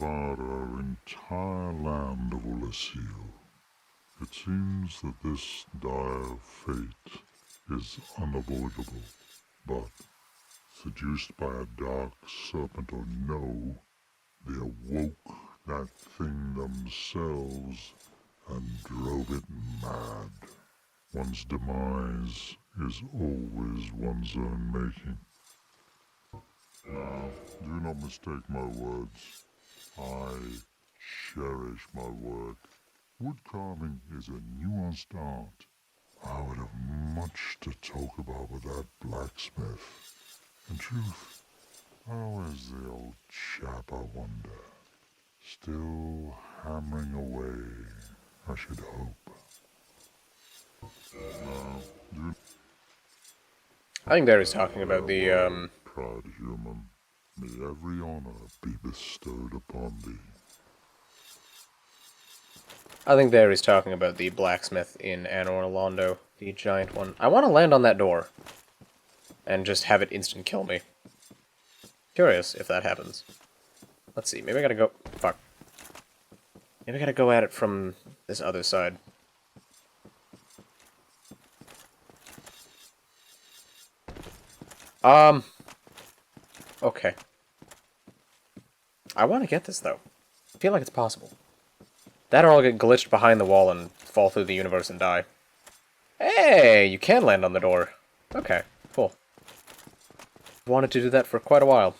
devoured our entire land of Ulasil. It seems that this dire fate is unavoidable, but seduced by a dark serpent or no, they awoke that thing themselves and drove it mad. One's demise is always one's own making. Now, do not mistake my words. I cherish my work. Wood carving is a nuanced art. I would have much to talk about with that blacksmith. In truth, how is the old chap, I wonder? Still hammering away, I should hope. Now, do I think Barry's talking about the, proud human, may every honor be bestowed upon thee. I think Barry's talking about the blacksmith in Anor Londo, the giant one. I want to land on that door and just have it instant kill me. Curious if that happens. Let's see, maybe I gotta go... Fuck. Maybe I gotta go at it from this other side. Okay. I want to get this, though. I feel like it's possible. That or I'll get glitched behind the wall and fall through the universe and die. Hey, you can land on the door. Okay, cool. Wanted to do that for quite a while.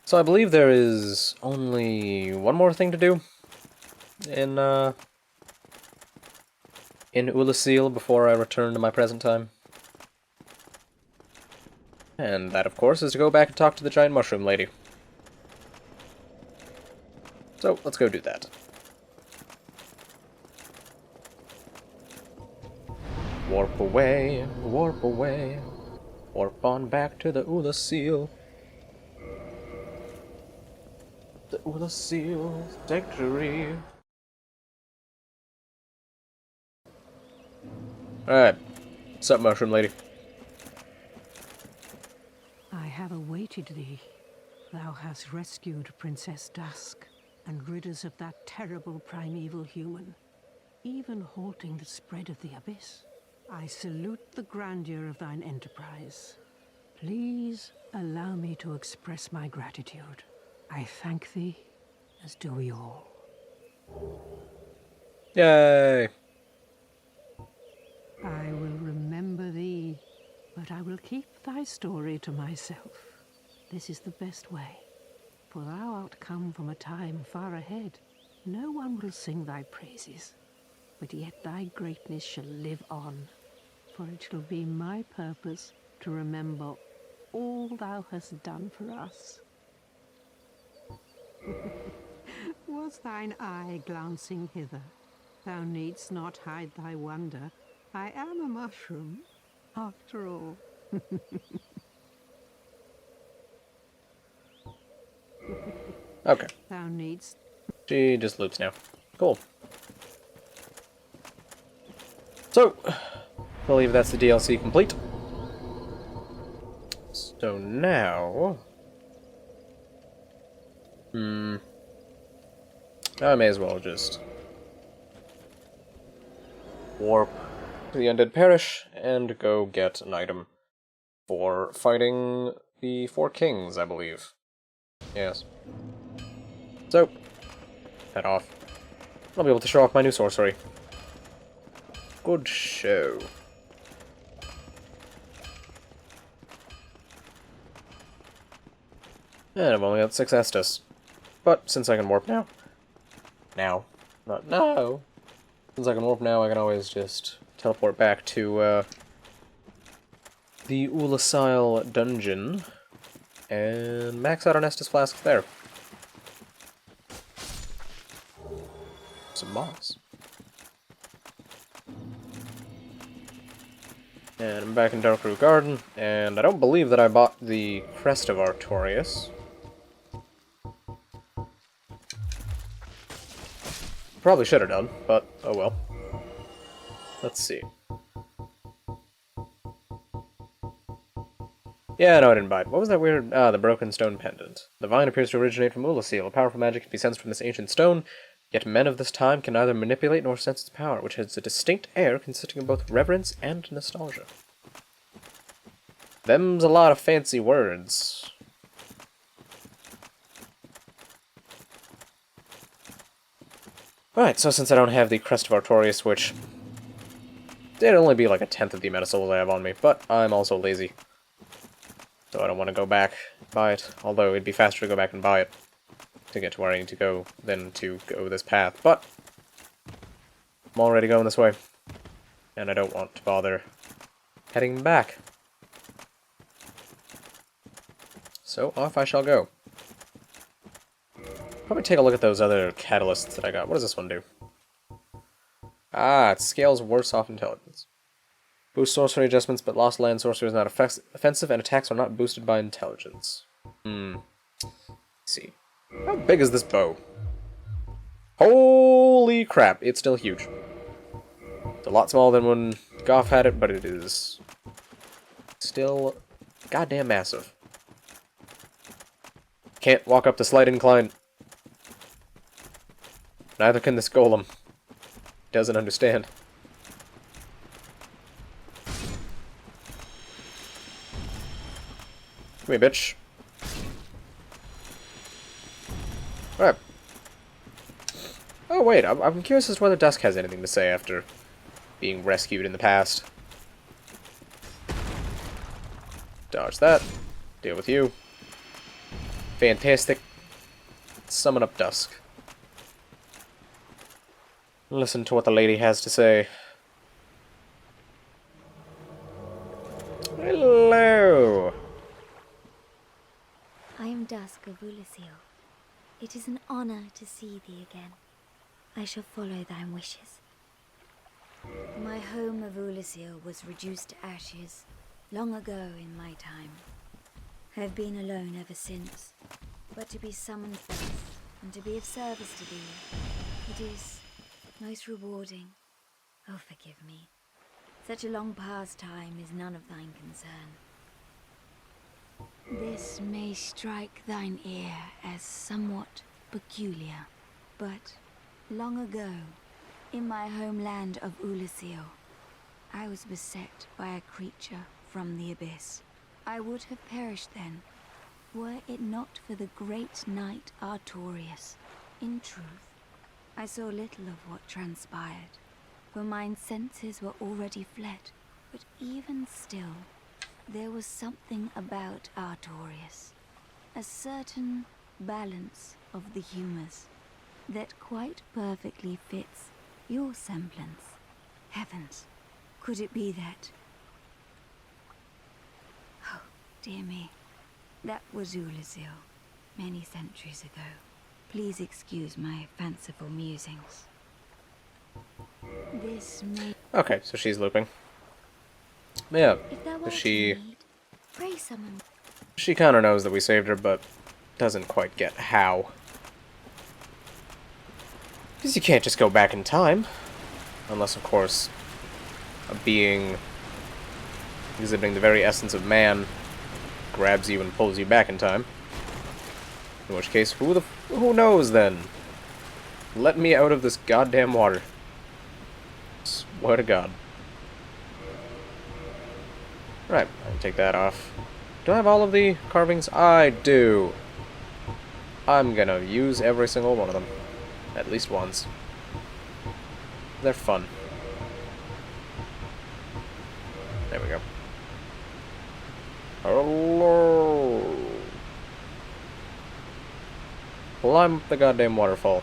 So I believe there is only one more thing to do in Ulasil before I return to my present time. And that, of course, is to go back and talk to the giant mushroom lady. So, let's go do that. Warp away, warp away, warp on back to the Ulasil. The Ulasil sanctuary. Alright. What's up, mushroom lady? I have awaited thee. Thou hast rescued Princess Dusk and rid us of that terrible primeval human, even halting the spread of the abyss. I salute the grandeur of thine enterprise. Please allow me to express my gratitude. I thank thee, as do we all. Yay! I will remember thee, but I will keep thy story to myself. This is the best way, for thou art come from a time far ahead. No one will sing thy praises, but yet thy greatness shall live on, for it shall be my purpose to remember all thou hast done for us. Was thine eye glancing hither? Thou needst not hide thy wonder. I am a mushroom, after all. Okay. Thou needst... She just loops now. Cool. So, I believe that's the DLC complete. So now... I may as well just warp to the Undead Parish and go get an item for fighting the Four Kings, I believe. Yes. So, head off. I'll be able to show off my new sorcery. Good show. And I've only got 6 Estus. But since I can warp now... Not now! Since I can warp now, I can always just teleport back to, the Ulasil dungeon and max out on Estus Flasks there. Some moss. And I'm back in Darkroot Garden, and I don't believe that I bought the Crest of Artorias. Probably should have done, but oh well. Let's see. Yeah, no, I didn't buy it. What was that weird... Ah, the broken stone pendant. The vine appears to originate from Ulasil. A powerful magic can be sensed from this ancient stone, yet men of this time can neither manipulate nor sense its power, which has a distinct air consisting of both reverence and nostalgia. Them's a lot of fancy words. Right, so since I don't have the Crest of Artorias, which... it'd only be like a tenth of the amount of souls I have on me, but I'm also lazy. So I don't want to go back, buy it. Although it'd be faster to go back and buy it to get to where I need to go than to go this path. But I'm already going this way, and I don't want to bother heading back. So off I shall go. Probably take a look at those other catalysts that I got. What does this one do? Ah, it scales worse off intelligence. Boost sorcery adjustments, but lost land sorcery is not offensive, and attacks are not boosted by intelligence. Let's see. How big is this bow? Holy crap, it's still huge. It's a lot smaller than when Goff had it, but it is still goddamn massive. Can't walk up the slight incline. Neither can this golem. Doesn't understand. Come here, bitch. Alright. Oh, wait, I'm curious as to whether Dusk has anything to say after being rescued in the past. Dodge that. Deal with you. Fantastic. Summon up Dusk. Listen to what the lady has to say. Hello! I am Dusk of Ulasil. It is an honor to see thee again. I shall follow thy wishes. My home of Ulasil was reduced to ashes long ago in my time. I have been alone ever since, but to be summoned forth and to be of service to thee, it is most rewarding. Oh, forgive me. Such a long past time is none of thine concern. This may strike thine ear as somewhat peculiar, but long ago, in my homeland of Ulasil, I was beset by a creature from the abyss. I would have perished then, were it not for the great knight Artorias. In truth, I saw little of what transpired, for mine senses were already fled, but even still, there was something about Artorias, a certain balance of the humors, that quite perfectly fits your semblance. Heavens, could it be that? Oh, dear me, that was Ulasil, many centuries ago. Please excuse my fanciful musings. This may... Okay, so she's looping. Yeah, If thou art she... in need, pray summon. She kinda knows that we saved her, but doesn't quite get how. Because you can't just go back in time. Unless, of course, a being exhibiting the very essence of man grabs you and pulls you back in time. In which case, who knows then? Let me out of this goddamn water. Swear to God. Right, I'll take that off. Do I have all of the carvings? I do. I'm gonna use every single one of them. At least once. They're fun. There we go. Hello. Climb up the goddamn waterfall.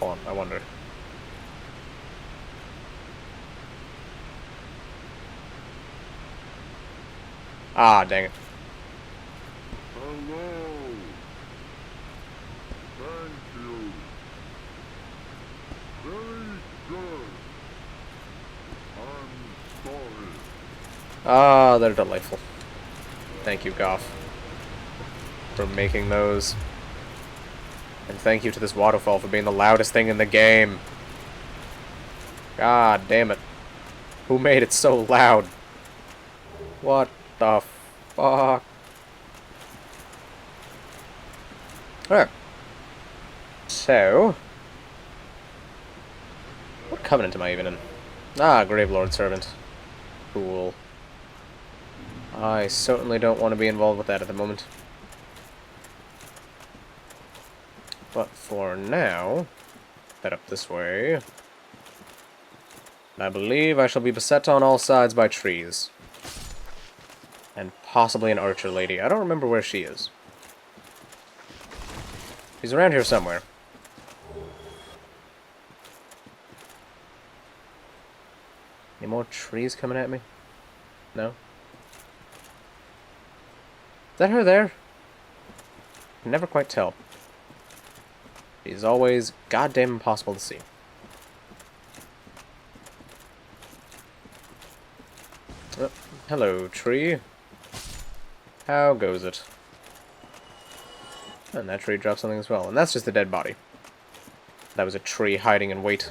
Hold on, I wonder. Ah, dang it. Hello. Thank you. Very good. I'm sorry. Ah, they're delightful. Thank you, Goff, for making those. And thank you to this waterfall for being the loudest thing in the game. God damn it. Who made it so loud? What the fuck? Alright. So... what covenant am I even in? Ah, Gravelord Servant. Cool. I certainly don't want to be involved with that at the moment. But for now, head up this way. I believe I shall be beset on all sides by trees. And possibly an archer lady. I don't remember where she is. She's around here somewhere. Any more trees coming at me? No? Is that her there? I can never quite tell. She's always goddamn impossible to see. Oh, hello, tree. How goes it? And that tree dropped something as well. And that's just a dead body. That was a tree hiding in wait.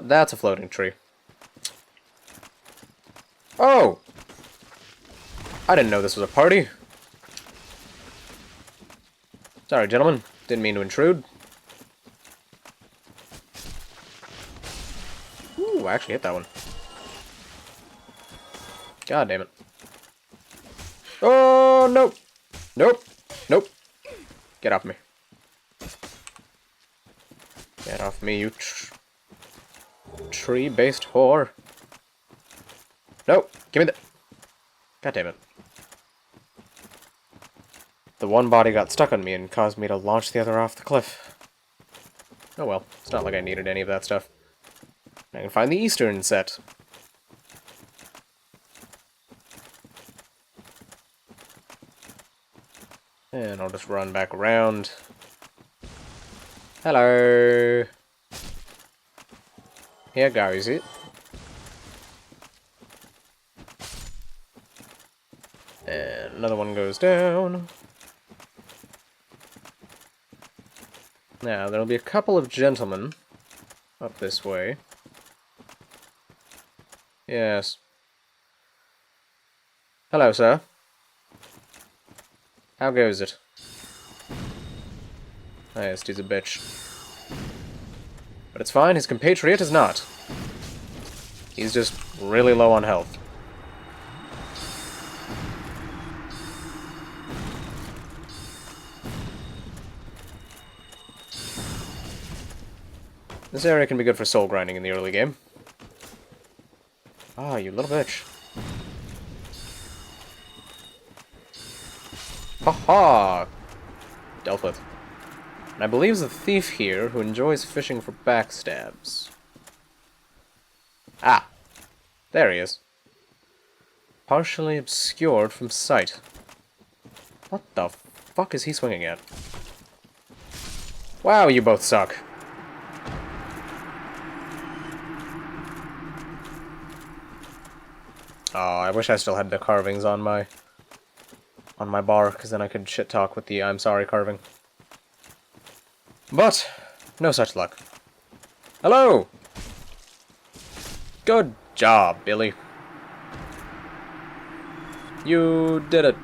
That's a floating tree. Oh! I didn't know this was a party. Sorry, gentlemen. Didn't mean to intrude. Ooh, I actually hit that one. God damn it. Oh, nope. Nope. Nope. Get off me. Get off me, you tree-based whore. Nope. Give me the... God damn it. The one body got stuck on me and caused me to launch the other off the cliff. Oh well. It's not like I needed any of that stuff. I can find the eastern set. And I'll just run back around. Hello. Here goes it. And another one goes down. Now, there'll be a couple of gentlemen up this way. Yes. Hello, sir. How goes it? Ah, yes, he's a bitch. But it's fine, his compatriot is not. He's just really low on health. This area can be good for soul grinding in the early game. Ah, you little bitch. Haha! Dealt with. And I believe there's a thief here who enjoys fishing for backstabs. Ah! There he is. Partially obscured from sight. What the fuck is he swinging at? Wow, you both suck. Oh, I wish I still had the carvings on my bar, because then I could shit talk with the I'm sorry carving. But, no such luck. Hello! Good job, Billy. You did it.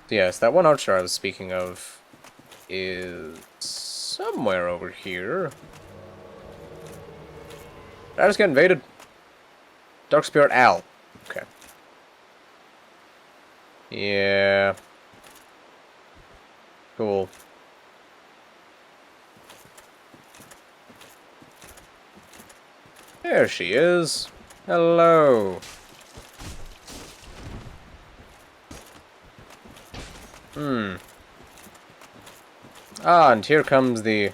Yes, that one archer I was speaking of is somewhere over here. Did I just get invaded? Dark Spirit Al. Okay. Yeah. Cool. There she is. Hello. Ah, and here comes the...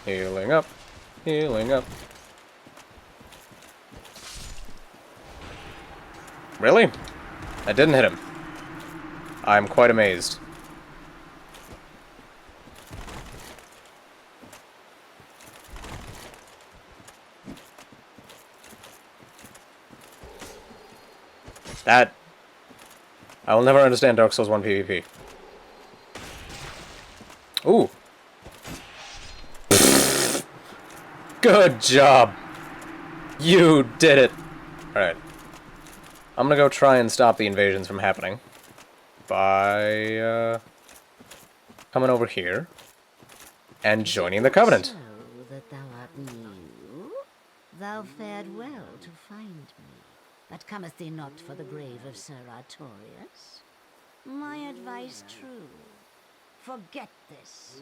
Healing up. Healing up. Really? I didn't hit him. I'm quite amazed. That... I will never understand Dark Souls 1 PvP. Ooh. Good job. You did it. Alright. I'm gonna go try and stop the invasions from happening. By, coming over here. And joining the Covenant. So that thou art new, thou fared well to find me. But cometh thee not for the grave of Sir Artorius? My advice true. Forget this.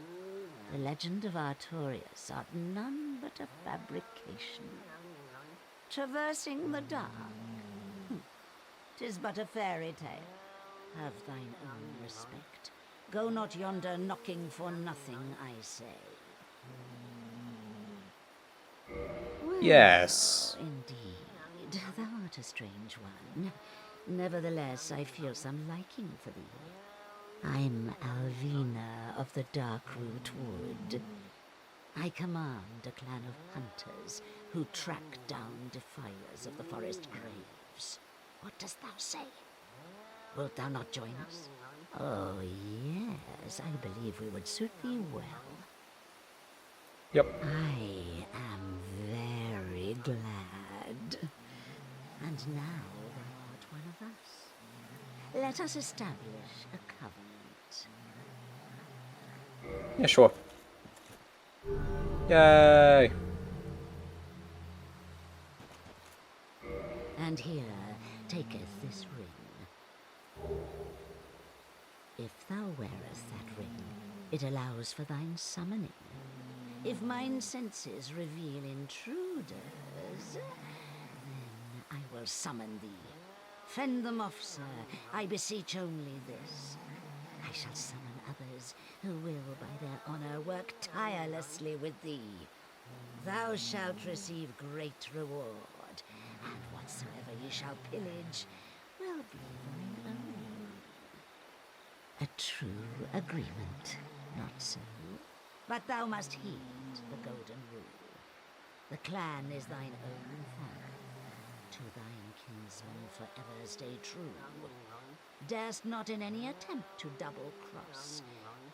The legend of Artorius art none but a fabrication. Traversing the dark. 'Tis but a fairy tale. Have thine own respect. Go not yonder knocking for nothing, I say. Well, Yes. indeed, thou art a strange one. Nevertheless, I feel some liking for thee. I'm Alvina of the Darkroot Wood. I command a clan of hunters who track down defilers of the forest graves. What dost thou say? Wilt thou not join us? Oh, yes, I believe we would suit thee well. Yep. I am very glad. And now thou art one of us. Let us establish a covenant. Yeah, sure. Yay! And here taketh this ring. If thou wearest that ring, it allows for thine summoning. If mine senses reveal intruders, then I will summon thee. Fend them off, sir. I beseech only this. I shall summon others who will, by their honor, work tirelessly with thee. Thou shalt receive great reward, and whatsoever ye shall pillage will be thine own. A true agreement, not so? But thou must heed the golden rule. The clan is thine own family. To thine kinsmen forever stay true. Darest not in any attempt to double-cross.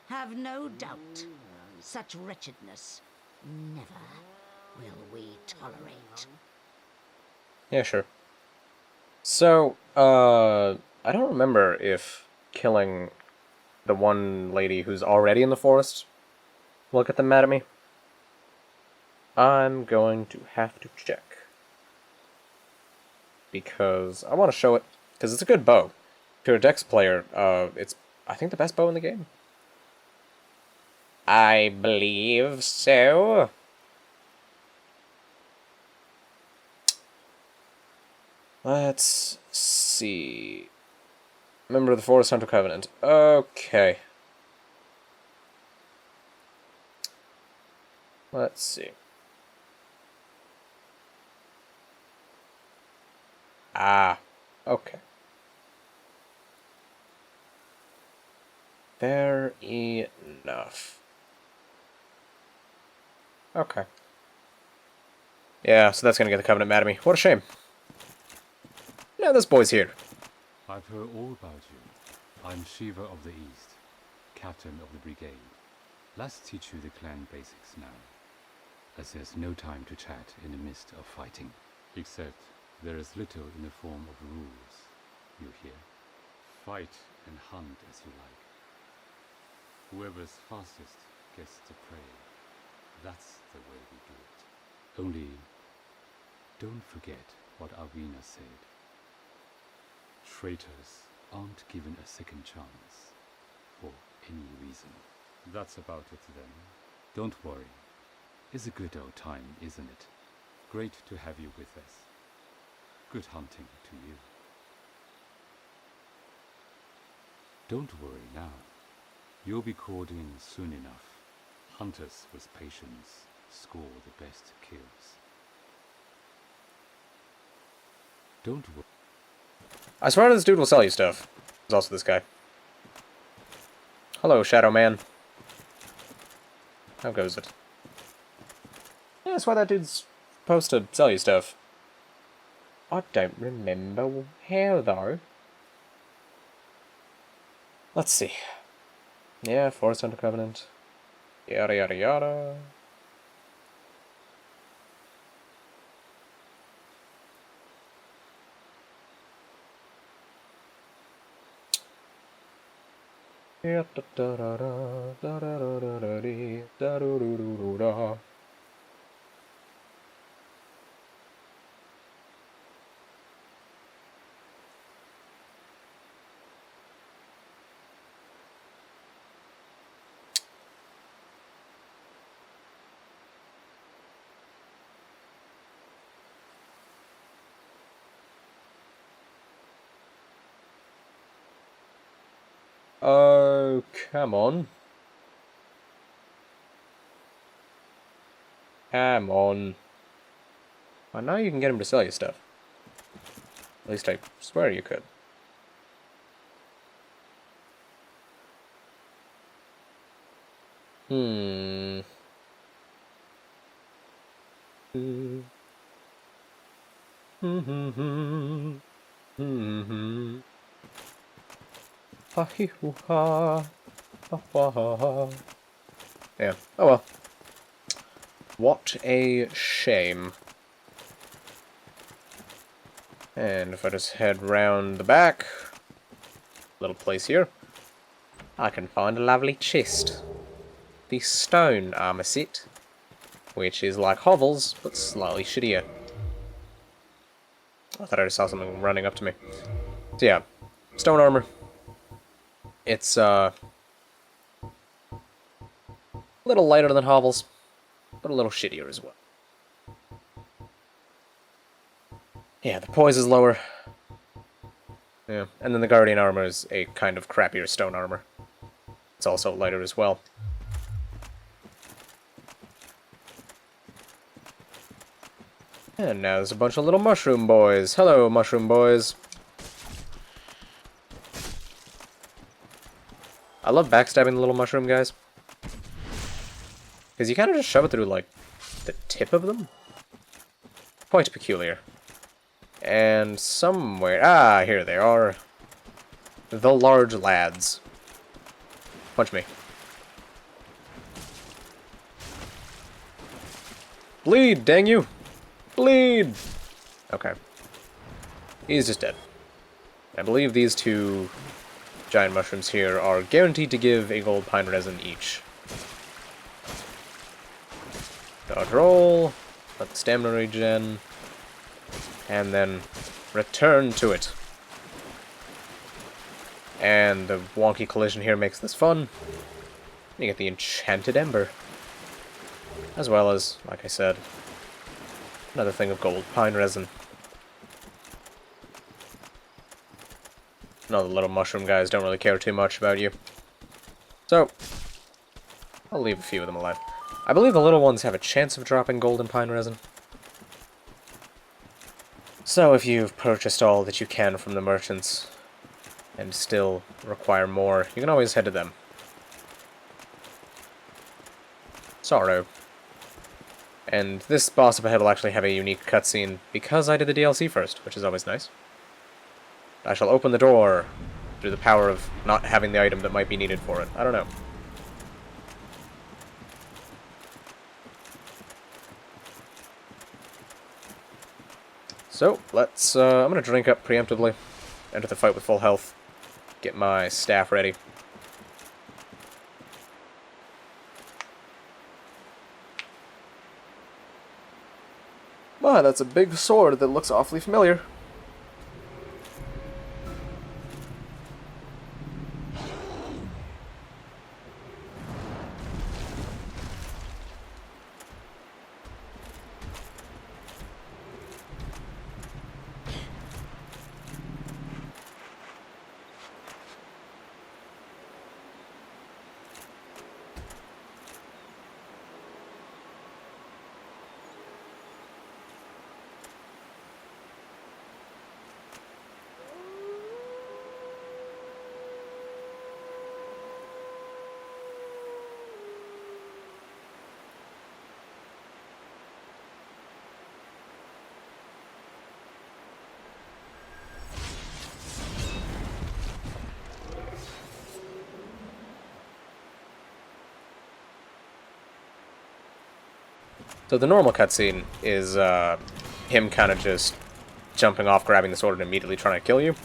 Have no doubt, such wretchedness never will we tolerate. Yeah, sure. So, I don't remember if killing the one lady who's already in the forest will get them mad at me. I'm going to have to check. Because I want to show it, because it's a good bow. If you're a Dex player, it's, I think, the best bow in the game. I believe so. Let's see. Member of the Forest Hunter Covenant. Okay. Let's see. Ah, okay. Fair enough. Okay. Yeah, so that's gonna get the Covenant mad at me. What a shame. Now this boy's here. I've heard all about you. I'm Shiva of the East, captain of the brigade. Let's teach you the clan basics now, as there's no time to chat in the midst of fighting. Except there is little in the form of rules, you hear. Fight and hunt as you like. Whoever's fastest gets the prey. That's the way we do it. Only, don't forget what Alvina said. Traitors aren't given a second chance, for any reason. That's about it then. Don't worry. It's a good old time, isn't it? Great to have you with us. Good hunting to you. Don't worry now. You'll be called in soon enough. Hunters with patience score the best kills. Don't worry. I swear this dude will sell you stuff. There's also this guy. Hello, Shadow Man. How goes it? Yeah, that's why that dude's supposed to sell you stuff. I don't remember how, though. Let's see. Yeah, Forest Under Covenant. Yada yada yada. Yeah, da da da da da da da da da dee, da do do do do da. Oh, come on. Come on. I know you can get him to sell you stuff. At least I swear you could. Hmm. Ha hee hoo ha. Ha ha ha ha. Yeah. Oh well. What a shame. And if I just head round the back, little place here, I can find a lovely chest. The stone armor set, which is like hovels, but slightly shittier. I thought I just saw something running up to me. So yeah, stone armor. It's a little lighter than hovels, but a little shittier as well. Yeah, the poise is lower. Yeah, and then the guardian armor is a kind of crappier stone armor. It's also lighter as well. And now there's a bunch of little mushroom boys. Hello, mushroom boys. I love backstabbing the little mushroom guys. Because you kind of just shove it through, like, the tip of them. Quite peculiar. And somewhere... Ah, here they are. The large lads. Punch me. Bleed, dang you! Bleed! Okay. He's just dead. I believe these two giant mushrooms here are guaranteed to give a gold pine resin each. Dodge roll, let the stamina regen, and then return to it. And the wonky collision here makes this fun. You get the enchanted ember. As well as, like I said, another thing of gold pine resin. No, the little mushroom guys don't really care too much about you. So, I'll leave a few of them alive. I believe the little ones have a chance of dropping golden pine resin. So if you've purchased all that you can from the merchants, and still require more, you can always head to them. Sorrow. And this boss up ahead will actually have a unique cutscene, because I did the DLC first, which is always nice. I shall open the door through the power of not having the item that might be needed for it. I don't know. So, let's, I'm gonna drink up preemptively, enter the fight with full health, get my staff ready. My, that's a big sword that looks awfully familiar. So the normal cutscene is him kind of just jumping off, grabbing the sword, and immediately trying to kill you.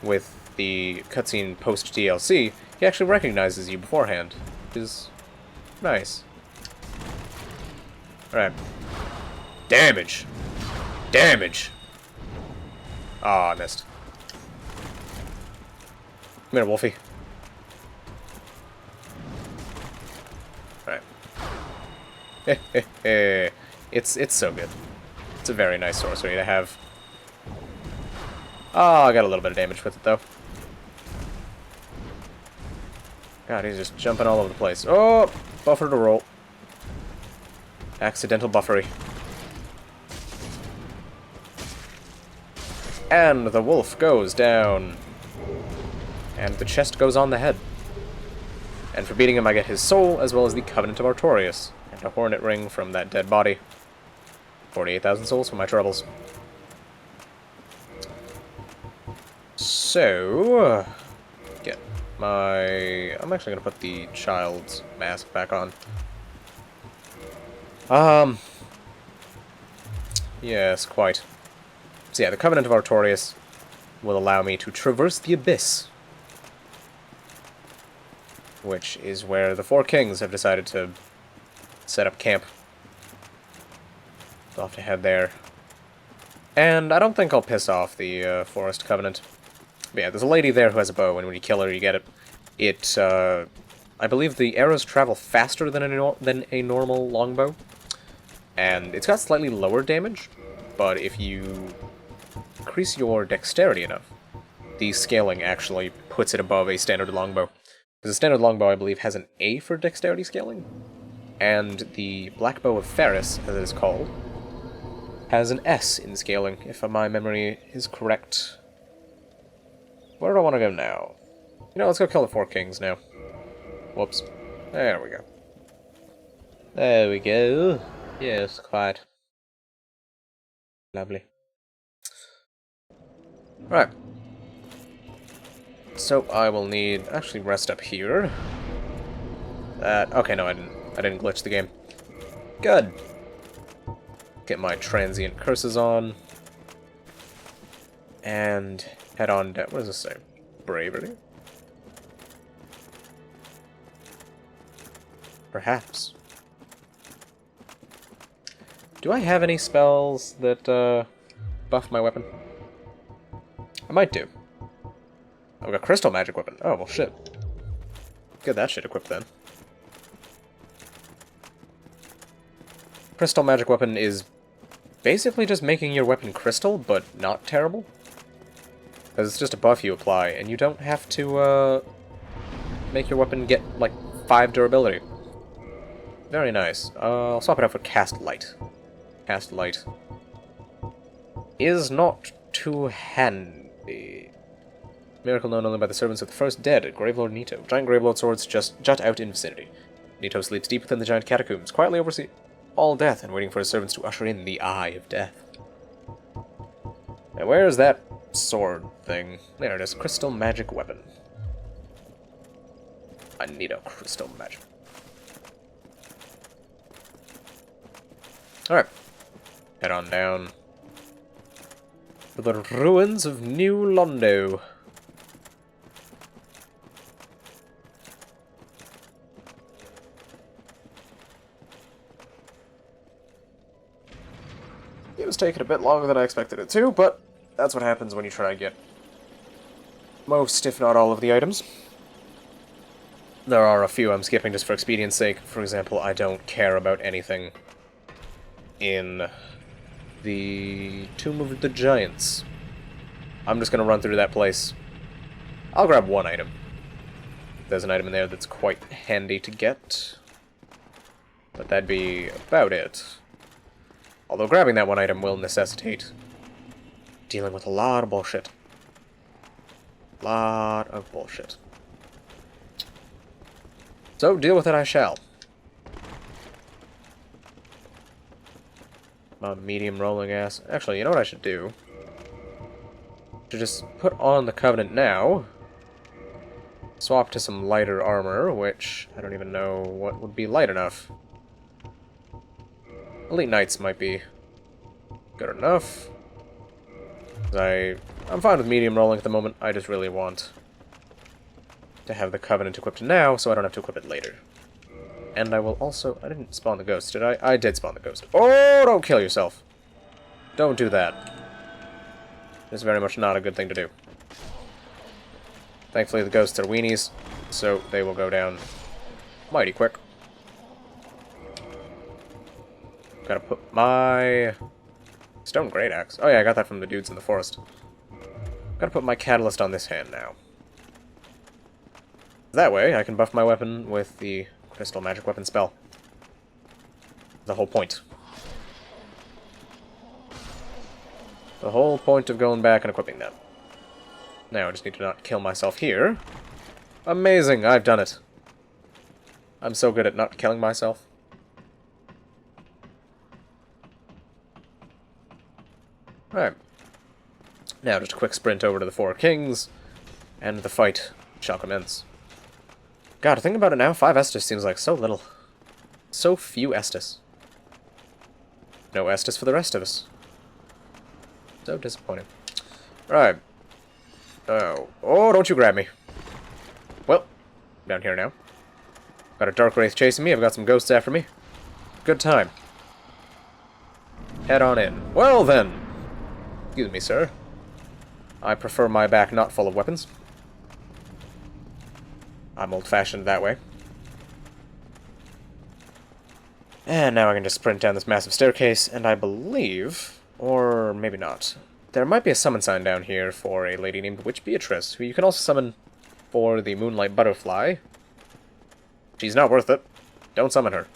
With the cutscene post-DLC, he actually recognizes you beforehand, which is nice. Alright. Damage! Damage! Ah, I missed. Come here, Wolfie. Alright. It's so good. It's a very nice sorcery to have. Oh, I got a little bit of damage with it, though. God, he's just jumping all over the place. Oh! Buffer to roll. Accidental buffery. And the wolf goes down. And the chest goes on the head. And for beating him, I get his soul, as well as the Covenant of Artorias, and a hornet ring from that dead body. 48,000 souls for my troubles. So, get my... I'm actually going to put the child's mask back on. Yes, quite. So yeah, the Covenant of Artorias will allow me to traverse the Abyss, which is where the Four Kings have decided to set up camp. I'll have to head there. And I don't think I'll piss off the Forest Covenant. But yeah, there's a lady there who has a bow, and when you kill her, you get it. I believe the arrows travel faster than a normal longbow. And it's got slightly lower damage, but if you increase your dexterity enough, the scaling actually puts it above a standard longbow. Because a standard longbow, I believe, has an A for dexterity scaling, and the Black Bow of Ferris, as it is called, has an S in scaling, if my memory is correct. Where do I want to go now? You know, let's go kill the Four Kings now. Whoops. There we go. There we go. Yes, quite. Lovely. Right. So I will need actually rest up here. Okay, no, I didn't glitch the game. Good. Get my transient curses on. And head on down. What does this say? Bravery? Perhaps. Do I have any spells that buff my weapon? I might do. I've got Crystal Magic Weapon. Oh, well, shit. Get that shit equipped then. Crystal Magic Weapon is basically just making your weapon crystal, but not terrible. Because it's just a buff you apply, and you don't have to make your weapon get, like, 5 durability. Very nice. I'll swap it out for Cast Light. Cast Light is not too handy. Miracle known only by the servants of the first dead, Gravelord Nito. Giant Gravelord swords just jut out in vicinity. Nito sleeps deep within the giant catacombs, quietly oversee all death and waiting for his servants to usher in the Eye of Death. Now where's that sword thing? There it is, Crystal Magic Weapon. I need a Crystal Magic. Alright. Head on down to the ruins of New Londo. It was taking a bit longer than I expected it to, but that's what happens when you try and get most, if not all, of the items. There are a few I'm skipping just for expedience sake. For example, I don't care about anything in the Tomb of the Giants. I'm just gonna run through that place. I'll grab one item. There's an item in there that's quite handy to get. But that'd be about it. Although grabbing that one item will necessitate dealing with a lot of bullshit. Lot of bullshit. So, deal with it I shall. My medium rolling ass. Actually, you know what I should do? To just put on the Covenant now. Swap to some lighter armor, which I don't even know what would be light enough. Elite Knights might be good enough. I'm fine with medium rolling at the moment. I just really want to have the Covenant equipped now, so I don't have to equip it later. And I will also... I didn't spawn the ghost, did I? I did spawn the ghost. Oh, don't kill yourself. Don't do that. It's very much not a good thing to do. Thankfully, the ghosts are weenies, so they will go down mighty quick. Gotta put my stone great axe. Oh yeah, I got that from the dudes in the forest. Gotta put my catalyst on this hand now. That way, I can buff my weapon with the crystal magic weapon spell. The whole point. The whole point of going back and equipping that. Now I just need to not kill myself here. Amazing, I've done it. I'm so good at not killing myself. Alright. Now just a quick sprint over to the Four Kings, and the fight shall commence. God, thinking about it now, 5 Estus seems like so little. So few Estus. No Estus for the rest of us. So disappointing. Right. Oh, don't you grab me. Well, I'm down here now. Got a Dark Wraith chasing me, I've got some ghosts after me. Good time. Head on in. Well then! Excuse me, sir. I prefer my back not full of weapons. I'm old-fashioned that way. And now I can just sprint down this massive staircase, and I believe, or maybe not, there might be a summon sign down here for a lady named Witch Beatrice, who you can also summon for the Moonlight Butterfly. She's not worth it. Don't summon her.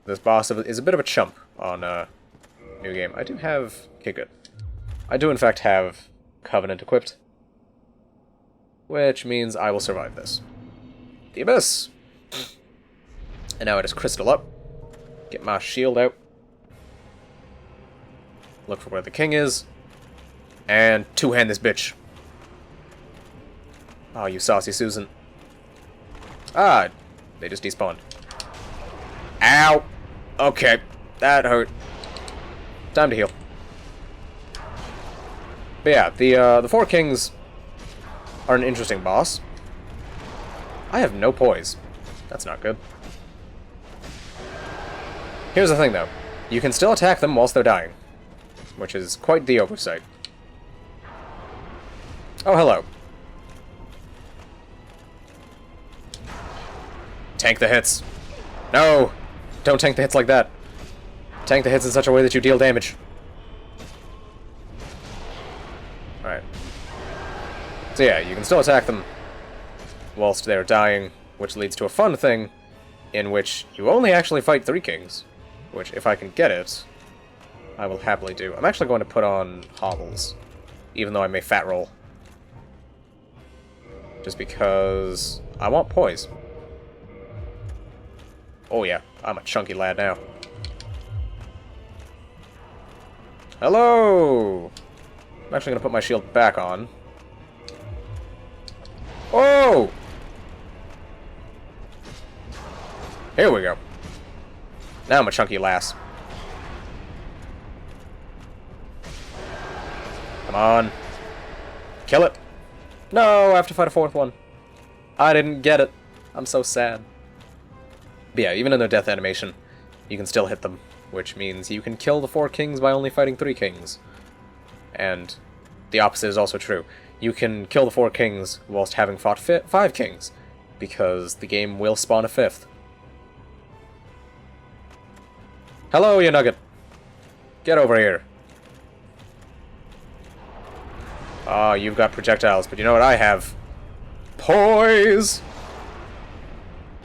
This boss is a bit of a chump on New Game. I do have... Okay, good. I do in fact have Covenant equipped, which means I will survive this. The Abyss! And now I just crystal up, get my shield out, look for where the king is, and two-hand this bitch. Oh, you saucy Susan. Ah, they just despawned. Ow! Okay, that hurt. Time to heal. But yeah, the Four Kings are an interesting boss. I have no poise. That's not good. Here's the thing, though. You can still attack them whilst they're dying, which is quite the oversight. Oh, hello. Tank the hits. No! Don't tank the hits like that. Tank the hits in such a way that you deal damage. Alright. So yeah, you can still attack them whilst they're dying, which leads to a fun thing in which you only actually fight 3 kings, which, if I can get it, I will happily do. I'm actually going to put on hobbles, even though I may fat roll. Just because I want poise. Oh yeah, I'm a chunky lad now. Hello! I'm actually going to put my shield back on. Oh! Here we go. Now I'm a chunky lass. Come on. Kill it. No, I have to fight a 4th one. I didn't get it. I'm so sad. But yeah, even in their death animation, you can still hit them, which means you can kill the 4 kings by only fighting 3 kings. And the opposite is also true. You can kill the 4 kings whilst having fought 5 kings, because the game will spawn a 5th. Hello, you nugget. Get over here. Ah, you've got projectiles, but you know what I have? Poise!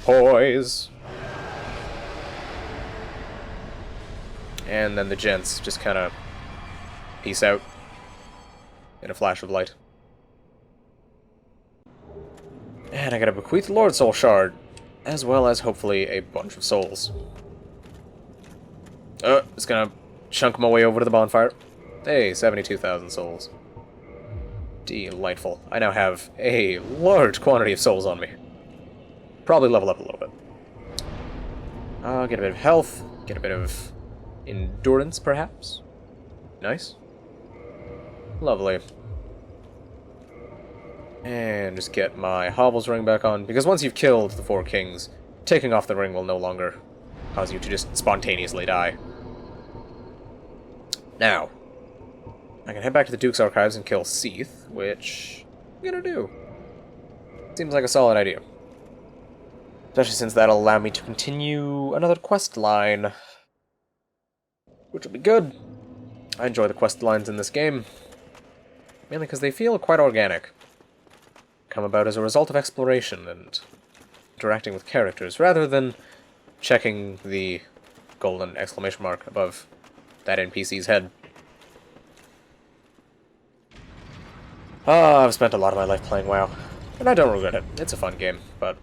Poise. And then the gents just kind of peace out in a flash of light. And I gotta bequeath the Lord Soul Shard, as well as hopefully a bunch of souls. Just gonna chunk my way over to the bonfire. Hey, 72,000 souls. Delightful. I now have a large quantity of souls on me. Probably level up a little bit. I'll get a bit of health. Get a bit of endurance, perhaps. Nice. Lovely. And just get my Hovel's ring back on, because once you've killed the 4 kings, taking off the ring will no longer cause you to just spontaneously die. Now, I can head back to the Duke's Archives and kill Seath, which I'm gonna do. Seems like a solid idea. Especially since that'll allow me to continue another quest line, which will be good. I enjoy the quest lines in this game, mainly because they feel quite organic. Come about as a result of exploration and interacting with characters, rather than checking the golden exclamation mark above that NPC's head. Ah, I've spent a lot of my life playing WoW, and I don't regret it. It's a fun game, but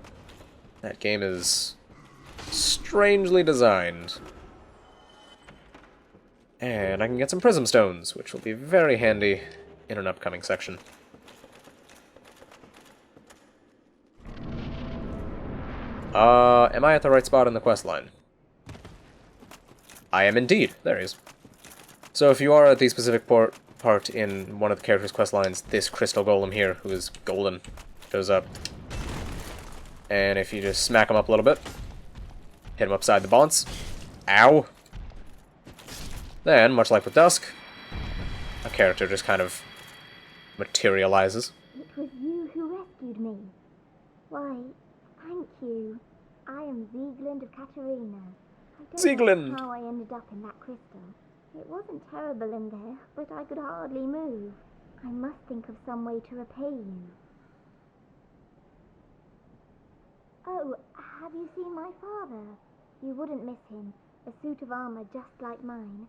that game is strangely designed. And I can get some Prism Stones, which will be very handy in an upcoming section. Am I at the right spot in the quest line? I am indeed. There he is. So if you are at the specific part in one of the characters' quest lines, this Crystal Golem here, who is golden, shows up. And if you just smack him up a little bit, hit him upside the bonce. Ow! Then, much like with Dusk, a character just kind of materializes. It was you who rescued me. Why, thank you. I am Sieglind of Katarina. I don't Sieglind! know how I ended up in that crystal. It wasn't terrible in there, but I could hardly move. I must think of some way to repay you. Oh, have you seen my father? You wouldn't miss him. A suit of armor just like mine.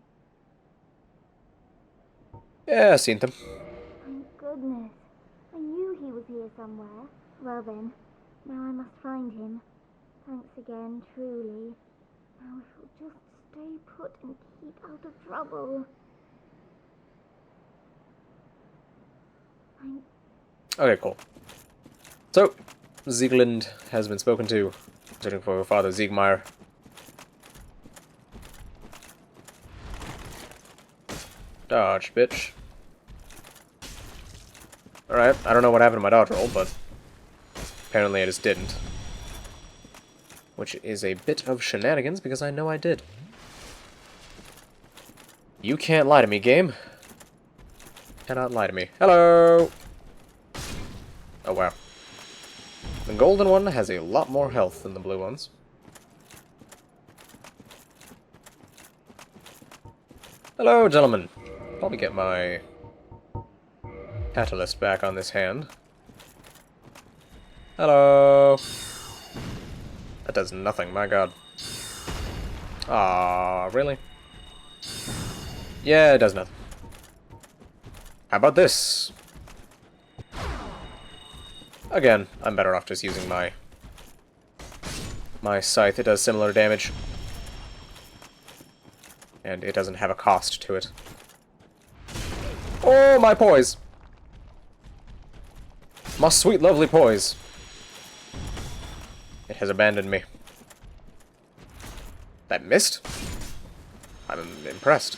Yeah, I've seen them. Thank goodness. I knew he was here somewhere. Well then, now I must find him. Thanks again, truly. Now if you'll just stay put and keep out of trouble. Okay, cool. So, Sieglind has been spoken to, searching for her father, Siegmeyer. Dodge, bitch. Alright, I don't know what happened to my dodge roll, but apparently I just didn't. Which is a bit of shenanigans, because I know I did. You can't lie to me, game. Cannot lie to me. Hello! Oh, wow. The golden one has a lot more health than the blue ones. Hello, gentlemen. Probably get my catalyst back on this hand. Hello. That does nothing, my god. Ah, really? Yeah, it does nothing. How about this? Again, I'm better off just using my scythe. It does similar damage. And it doesn't have a cost to it. Oh, my poise! My sweet, lovely poise. It has abandoned me. That missed? I'm impressed.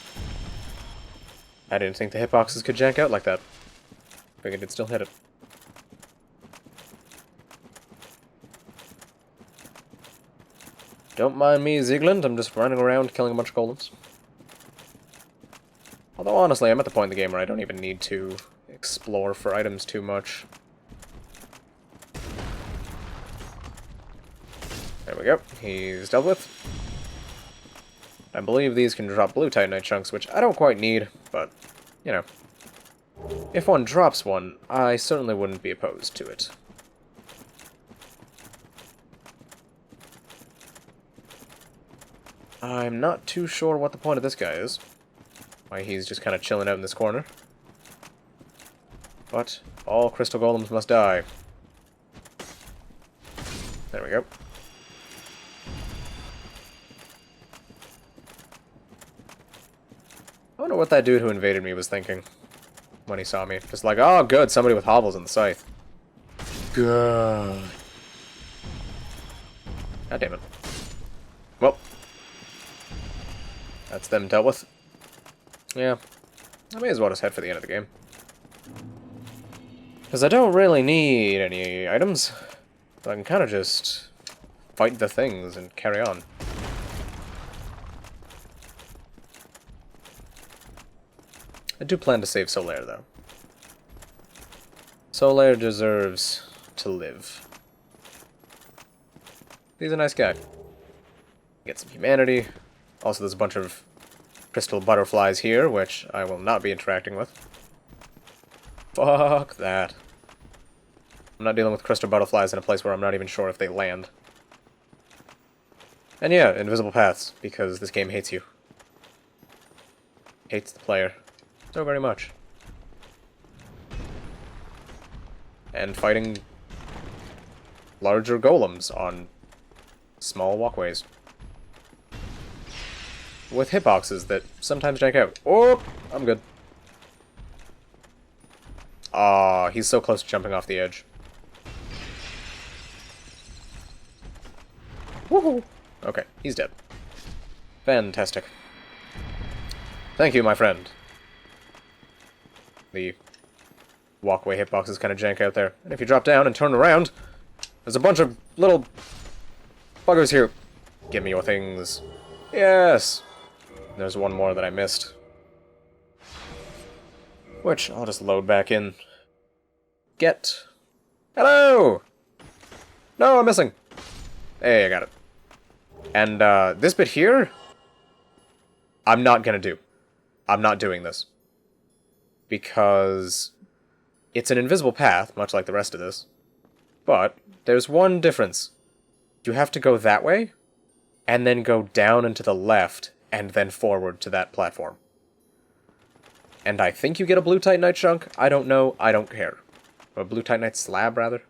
I didn't think the hitboxes could jank out like that. Figured it'd still hit it. Don't mind me, Sieglind. I'm just running around killing a bunch of golems. Although, honestly, I'm at the point in the game where I don't even need to explore for items too much. There we go. He's dealt with. I believe these can drop blue Titanite chunks, which I don't quite need, but, you know. If one drops one, I certainly wouldn't be opposed to it. I'm not too sure what the point of this guy is. Why he's just kind of chilling out in this corner. But all crystal golems must die. There we go. I wonder what that dude who invaded me was thinking when he saw me. Just like, oh good, somebody with hobbles and the scythe. Good. God damn it. Well. That's them dealt with. Yeah. I may as well just head for the end of the game. Because I don't really need any items. So I can kind of just fight the things and carry on. I do plan to save Solaire, though. Solaire deserves to live. He's a nice guy. Get some humanity. Also, there's a bunch of crystal butterflies here, which I will not be interacting with. Fuck that. I'm not dealing with crystal butterflies in a place where I'm not even sure if they land. And yeah, invisible paths, because this game hates you. Hates the player. So very much. And fighting larger golems on small walkways. With hitboxes that sometimes jank out. Oh, I'm good. Ah, he's so close to jumping off the edge. Woohoo! Okay, he's dead. Fantastic. Thank you, my friend. The walkway hitboxes kind of jank out there. And if you drop down and turn around, there's a bunch of little buggers here. Give me your things. Yes! There's one more that I missed. Which I'll just load back in. Get. Hello! No, I'm missing. Hey, I got it. And this bit here, I'm not gonna do. I'm not doing this. Because it's an invisible path, much like the rest of this. But there's one difference. You have to go that way, and then go down and to the left, and then forward to that platform. And I think you get a blue Titanite chunk. I don't know. I don't care. A blue Titanite slab, rather.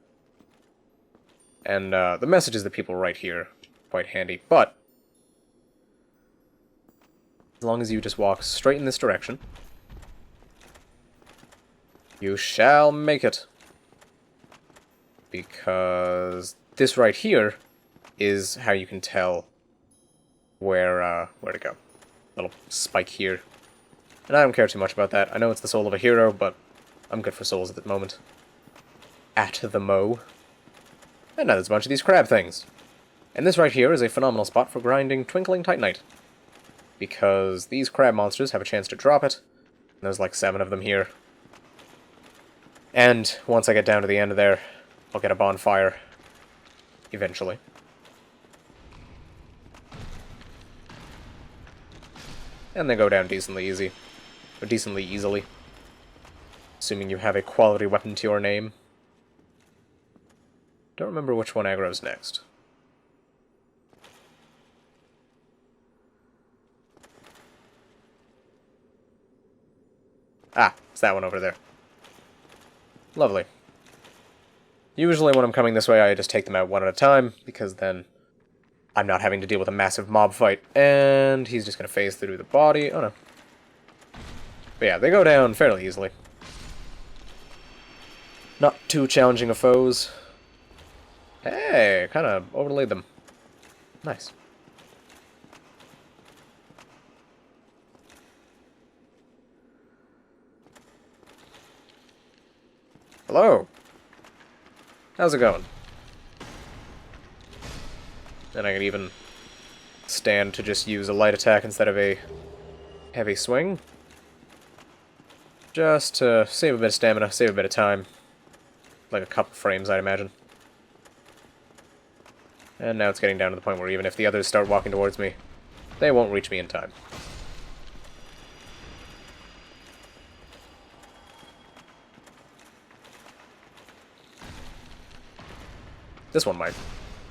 And the messages that people write here, quite handy. But as long as you just walk straight in this direction, you shall make it. Because this right here is how you can tell where to go. Little spike here. And I don't care too much about that. I know it's the soul of a hero, but I'm good for souls at the moment. At the mo. And now there's a bunch of these crab things. And this right here is a phenomenal spot for grinding Twinkling Titanite. Because these crab monsters have a chance to drop it. And there's like 7 of them here. And once I get down to the end of there, I'll get a bonfire. Eventually. And they go down decently easy. Or decently easily. Assuming you have a quality weapon to your name. Don't remember which one aggro's next. Ah, it's that one over there. Lovely. Usually when I'm coming this way, I just take them out one at a time, because then I'm not having to deal with a massive mob fight. And he's just going to phase through the body. Oh no. But yeah, they go down fairly easily. Not too challenging of foes. Hey, kind of overlaid them. Nice. Hello. How's it going? And I can even stand to just use a light attack instead of a heavy swing. Just to save a bit of stamina, save a bit of time. Like a couple frames, I'd imagine. And now it's getting down to the point where even if the others start walking towards me, they won't reach me in time. This one might.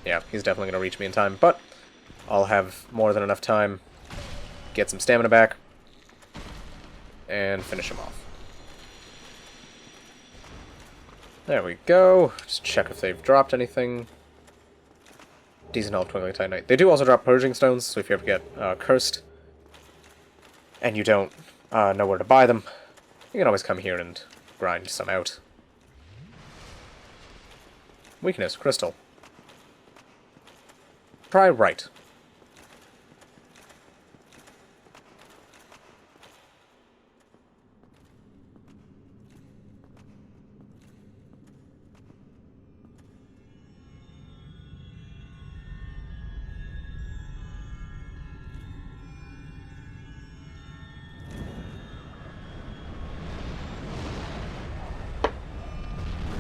Yeah, he's definitely going to reach me in time, but I'll have more than enough time to get some stamina back and finish him off. There we go. Just check if they've dropped anything. Decent health, Twinkling Titanite. They do also drop Purging Stones, so if you ever get cursed and you don't know where to buy them, you can always come here and grind some out. Weakness, Crystal. Try right.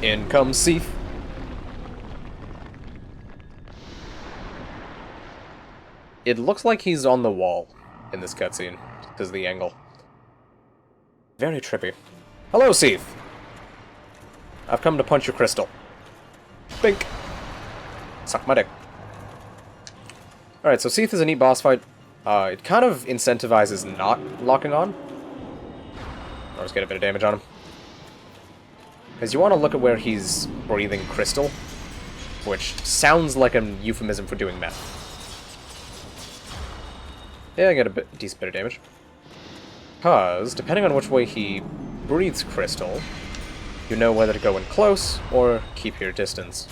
In comes Seath. It looks like he's on the wall in this cutscene, because of the angle. Very trippy. Hello, Seath! I've come to punch your crystal. Bink! Suck my dick. Alright, so Seath is a neat boss fight. It kind of incentivizes not locking on. Or just get a bit of damage on him. Because you want to look at where he's breathing crystal, which sounds like a euphemism for doing meth. Yeah, I get a decent bit of damage. Because, depending on which way he breathes crystal, you know whether to go in close or keep your distance.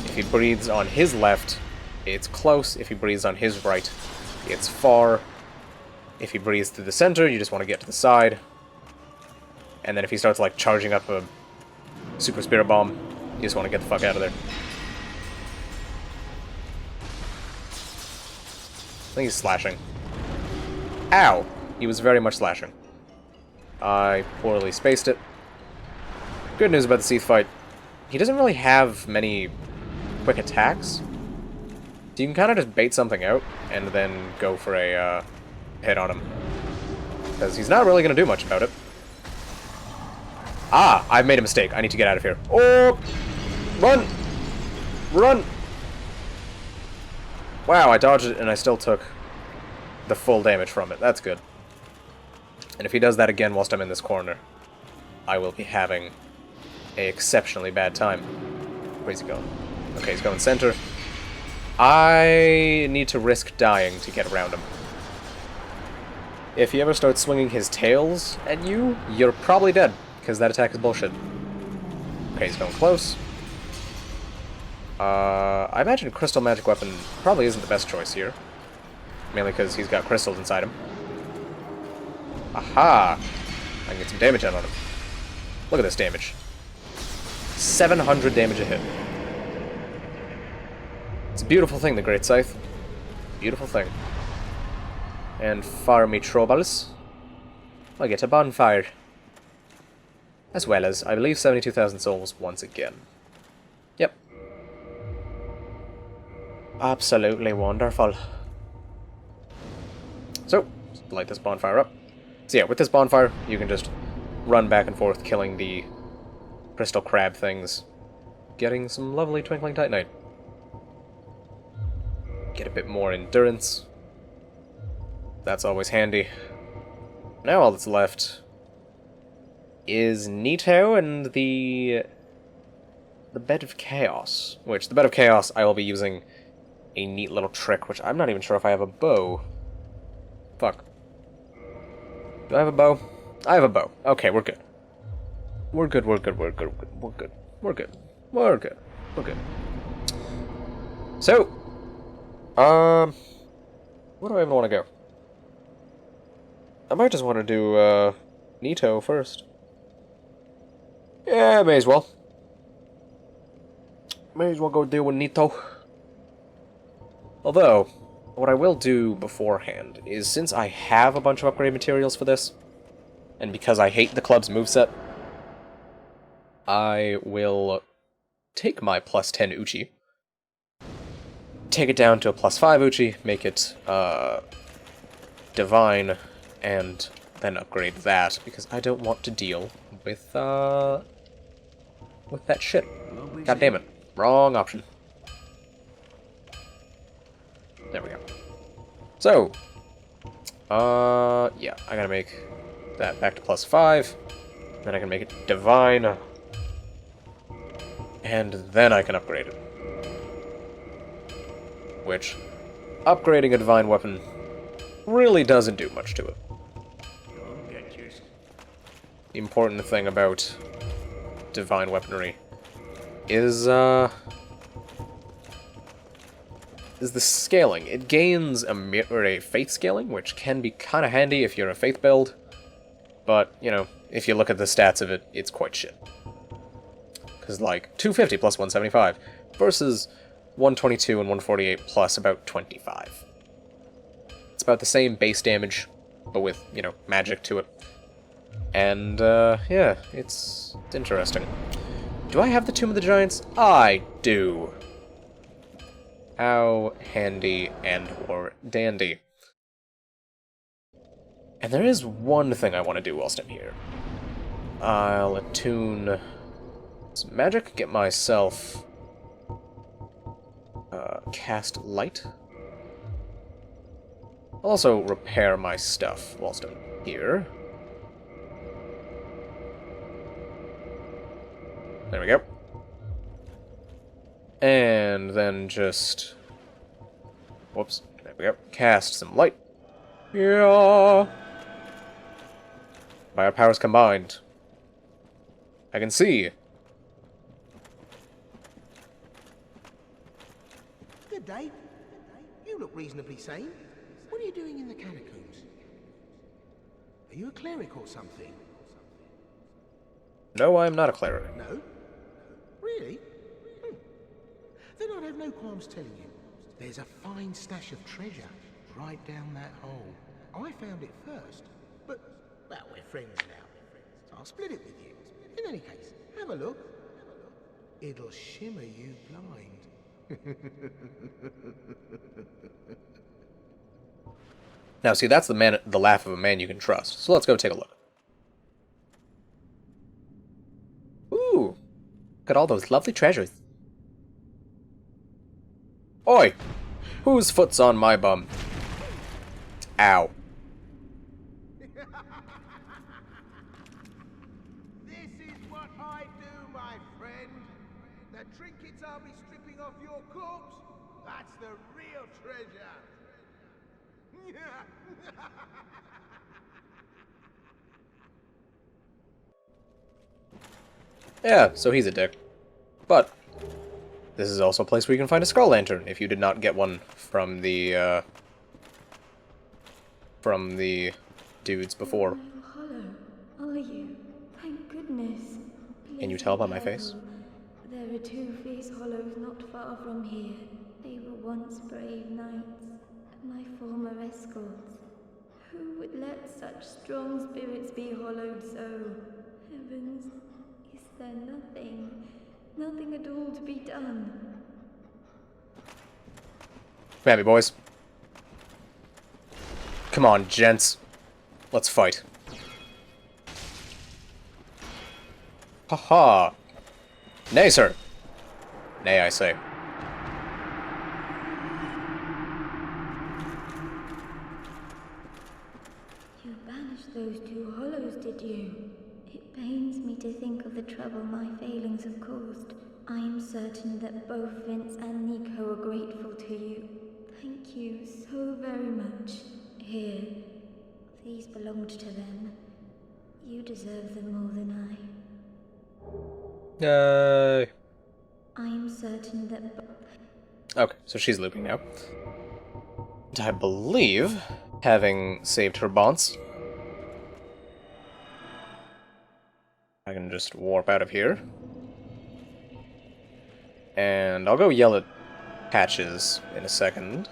If he breathes on his left, it's close. If he breathes on his right, it's far. If he breathes through the center, you just want to get to the side. And then if he starts, like, charging up a super spirit bomb, you just want to get the fuck out of there. I think he's slashing. Ow! He was very much slashing. I poorly spaced it. Good news about the Seath fight. He doesn't really have many quick attacks. So you can kind of just bait something out, and then go for a hit on him. Because he's not really going to do much about it. Ah! I've made a mistake. I need to get out of here. Oh! Run! Run! Wow, I dodged it and I still took the full damage from it. That's good. And if he does that again whilst I'm in this corner, I will be having an exceptionally bad time. Where's he going? Okay, he's going center. I need to risk dying to get around him. If he ever starts swinging his tails at you, you're probably dead, because that attack is bullshit. Okay, he's going close. I imagine Crystal Magic Weapon probably isn't the best choice here. Mainly because he's got crystals inside him. Aha! I can get some damage out on him. Look at this damage. 700 damage a hit. It's a beautiful thing, the Great Scythe. Beautiful thing. And for me troubles, I get a bonfire. As well as, I believe, 72,000 souls once again. Yep. Absolutely wonderful. So, light this bonfire up. So yeah, with this bonfire, you can just run back and forth killing the crystal crab things. Getting some lovely twinkling titanite. Get a bit more endurance. That's always handy. Now all that's left is Nito and the Bed of Chaos. Which, the Bed of Chaos, I will be using a neat little trick, which I'm not even sure if I have a bow. Fuck. Do I have a bow? I have a bow. Okay, we're good. We're good, we're good, we're good, we're good, we're good, we're good, we're good. So, where do I even want to go? I might just want to do, Nito first. Yeah, may as well. May as well go deal with Nito. Although, what I will do beforehand is, since I have a bunch of upgrade materials for this, and because I hate the club's moveset, I will take my plus 10 Uchi, take it down to a plus 5 Uchi, make it divine, and then upgrade that, because I don't want to deal with that shit. God damn it. Wrong option. There we go. So, yeah, I gotta make that back to plus 5, then I can make it divine, and then I can upgrade it. Which, upgrading a divine weapon really doesn't do much to it. The important thing about divine weaponry is the scaling. It gains a faith scaling, which can be kind of handy if you're a faith build, but, you know, if you look at the stats of it, it's quite shit. Because, like, 250 plus 175 versus 122 and 148 plus about 25. It's about the same base damage, but with, you know, magic to it. And, yeah, it's interesting. Do I have the Tomb of the Giants? I do. How handy and or dandy. And there is one thing I want to do whilst I'm here. I'll attune some magic, get myself cast light. I'll also repair my stuff whilst I'm here. There we go. And then just... Whoops. There we go. Cast some light. Yeah. By our powers combined, I can see. Good day. You look reasonably sane. What are you doing in the catacombs? Are you a cleric or something? No, I am not a cleric. No? Really? Then I'd have no qualms telling you. There's a fine stash of treasure right down that hole. I found it first, but, well, we're friends now, so I'll split it with you. In any case, have a look. It'll shimmer you blind. Now, see, that's the laugh of a man you can trust. So let's go take a look. Ooh, look at all those lovely treasures. Oi! Whose foot's on my bum? Ow. This is what I do, my friend. The trinkets I'll be stripping off your corpse, that's the real treasure. Yeah, so he's a dick. But this is also a place where you can find a Skull Lantern if you did not get one from the dudes before. Hollow, are you? Thank goodness. Can you tell by my face? There are two fierce hollows not far from here. They were once brave knights, my former escorts. Who would let such strong spirits be hollowed so? Heavens, is there nothing at all to be done? Come at me, boys. Come on, gents. Let's fight. Haha. Nay, sir. Nay, I say. You banished those two hollows, did you? It pains me to think of the trouble my failings have caused. I am certain that both Vince and Nico are grateful to you. Thank you so very much. Here, these belonged to them. You deserve them more than I. Yay. I am certain that Okay, so she's looping now. And I believe, having saved her bonds, I can just warp out of here. And I'll go yell at Patches in a second.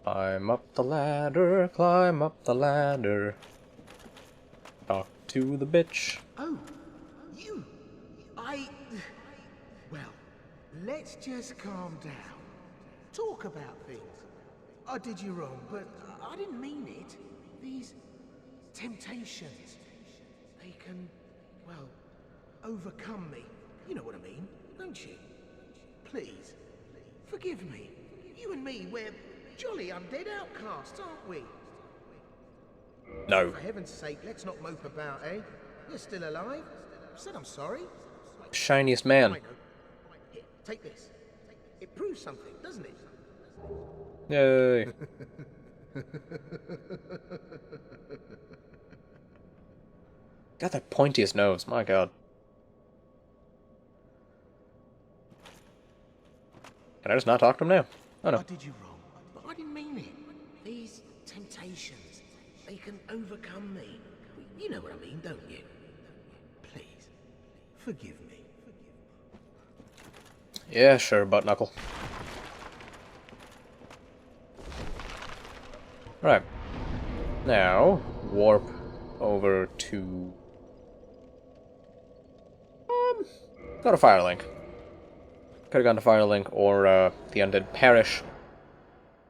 Climb up the ladder, climb up the ladder. Talk to the bitch. Oh, you. Well, let's just calm down. Talk about things. I did you wrong, but I didn't mean it. These temptations, they can, well, overcome me. You know what I mean, don't you? Please, forgive me. You and me, we're jolly undead outcasts, aren't we? No. For heaven's sake, let's not mope about, eh? You're still alive. Said I'm sorry. Shiniest man. I know. Here, take this. It proves something, doesn't it? Yay. Got that pointiest nose, my god. Can I just not talk to him now? Oh no. I did you wrong, but I didn't mean it. These temptations, they can overcome me. You know what I mean, don't you? Please, forgive me. Yeah, sure, butt knuckle. Right. Now, warp over to... go to Firelink. Could have gone to Firelink or the Undead Parish.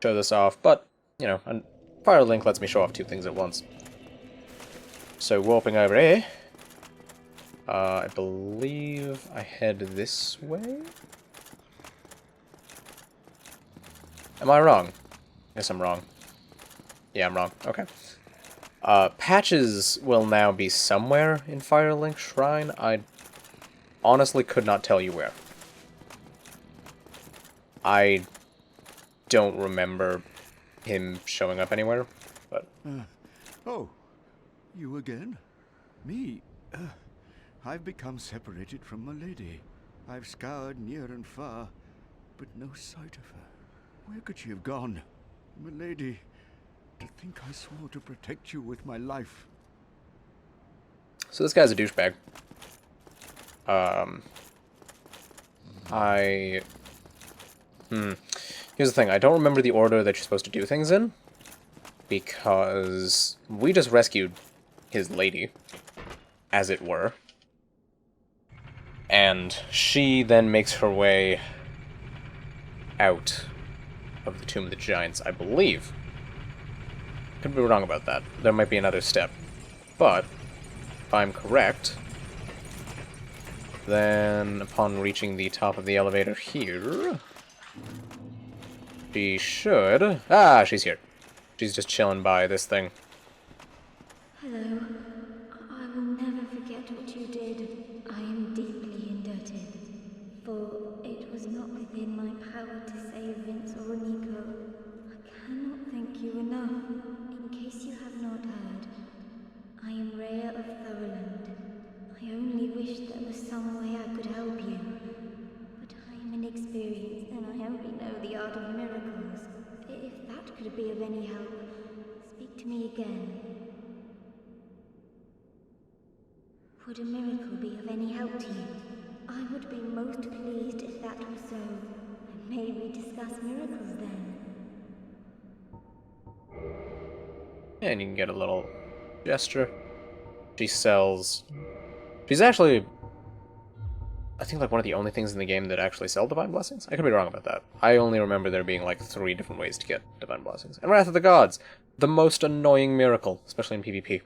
Show this off, but, you know, Firelink lets me show off two things at once. So, warping over here. I believe I head this way? Am I wrong? Guess I'm wrong. Yeah, I'm wrong. Okay. Patches will now be somewhere in Firelink Shrine. I honestly could not tell you where. I don't remember him showing up anywhere, but... Oh, you again? Me? I've become separated from my lady. I've scoured near and far, but no sight of her. Where could she have gone? My lady, to think I swore to protect you with my life. So this guy's a douchebag. Here's the thing, I don't remember the order that you're supposed to do things in, because we just rescued his lady, as it were. And she then makes her way out of the Tomb of the Giants, I believe. Could be wrong about that. There might be another step. But, if I'm correct, then upon reaching the top of the elevator here, she should... Ah, she's here. She's just chilling by this thing. Hello. I will never forget what you did. I am deeply indebted. For it was not within my power to save Vince or Nico. I cannot thank you enough. In case you have not heard, I am Rhea of Thorland. I only wish there was some way I could help you. But I am inexperienced and I only know the art of miracles. If that could be of any help, speak to me again. Would a miracle be of any help to you? I would be most pleased if that were so. And may we discuss miracles then? And you can get a little gesture. She sells... She's actually... I think like one of the only things in the game that actually sell Divine Blessings? I could be wrong about that. I only remember there being like 3 different ways to get Divine Blessings. And Wrath of the Gods! The most annoying miracle, especially in PvP.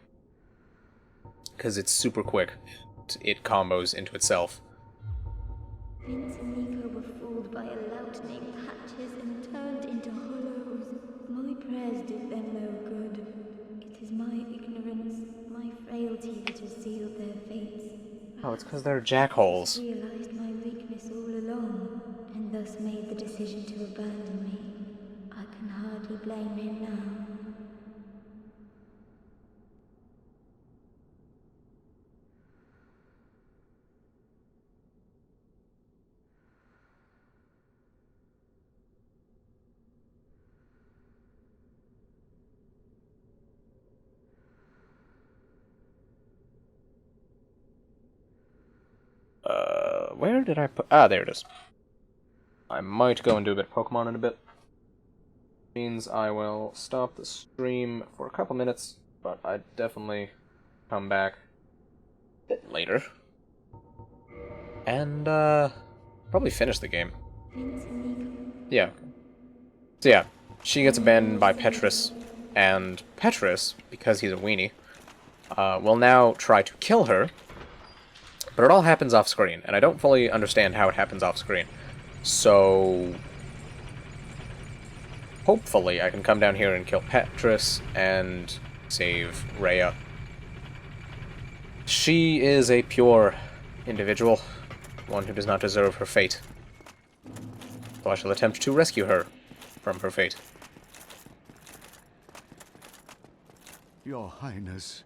Because it's super quick. It combos into itself. Vince and Nico were fooled by a lout named Hatches and turned into hollows. My prayers did them no good. It is my ignorance, my frailty that has sealed their fates. Oh, it's because they're jackholes. I realized my weakness all along, and thus made the decision to abandon me. I can hardly blame him now. Where did I put... Ah, there it is. I might go and do a bit of Pokemon in a bit. Means I will stop the stream for a couple minutes, but I'd definitely come back a bit later. And, probably finish the game. Yeah. So yeah, she gets abandoned by Petrus, and Petrus, because he's a weenie, will now try to kill her. But it all happens off screen, and I don't fully understand how it happens off screen. So hopefully I can come down here and kill Petrus and save Rhea. She is a pure individual, one who does not deserve her fate. So I shall attempt to rescue her from her fate. Your Highness,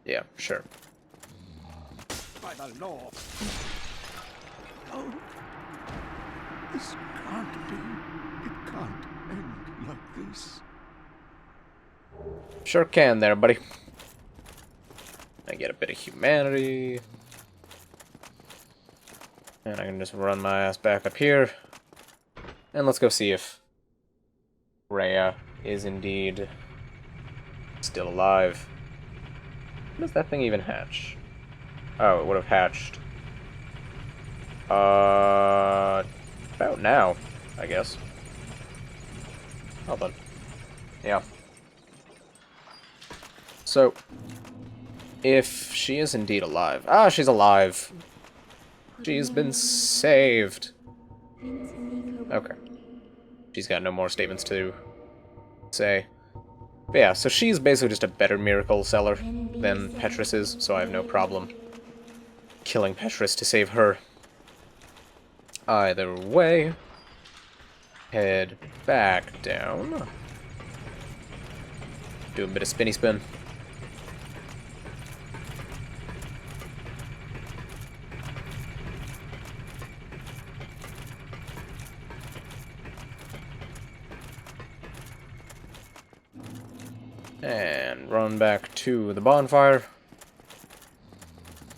Yeah, sure. by the law. Oh, this can't be. It can't end like this. Sure can there, buddy. I get a bit of humanity. And I can just run my ass back up here. And let's go see if Rhea is indeed Still alive. When does that thing even hatch? Oh, it would have hatched. About now, I guess. Hold on. Yeah. So, if she is indeed alive... Ah, she's alive! She's been saved! Okay. She's got no more statements to say. But yeah, so she's basically just a better miracle seller than Petrus is, so I have no problem killing Petrus to save her. Either way, head back down. Do a bit of spinny spin. And run back to the bonfire.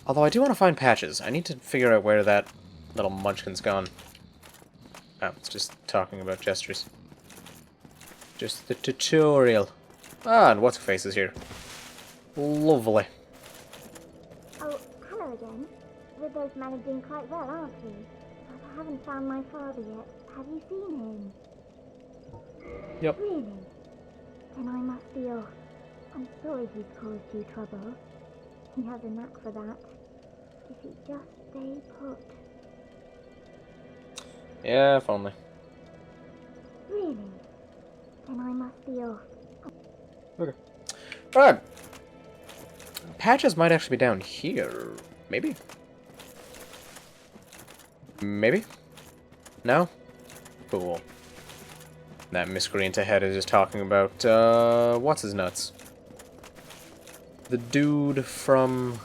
Although I do want to find Patches. I need to figure out where that little munchkin's gone. Oh, it's just talking about gestures. Just the tutorial. Ah, and What's-Her-Face is here. Lovely. Oh, hello again. We're both managing quite well, aren't we? But I haven't found my father yet. Have you seen him? Yep. Really? Then I must be off. I'm sorry he's caused you trouble. He has a knack for that. If you just stay put. Yeah, if only. Really? Then I must be off. Okay. Alright. Patches might actually be down here. Maybe? Maybe? No? Cool. That miscreant ahead is just talking about, what's his nuts? The dude from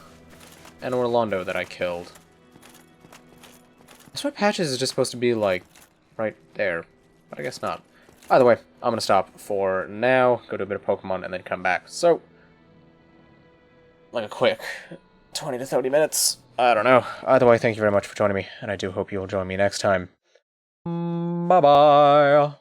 Anor Londo that I killed. That's why Patches is just supposed to be, like, right there. But I guess not. Either way, I'm gonna stop for now, go do a bit of Pokemon, and then come back. So, like a quick 20 to 30 minutes. I don't know. Either way, thank you very much for joining me, and I do hope you'll join me next time. Bye-bye!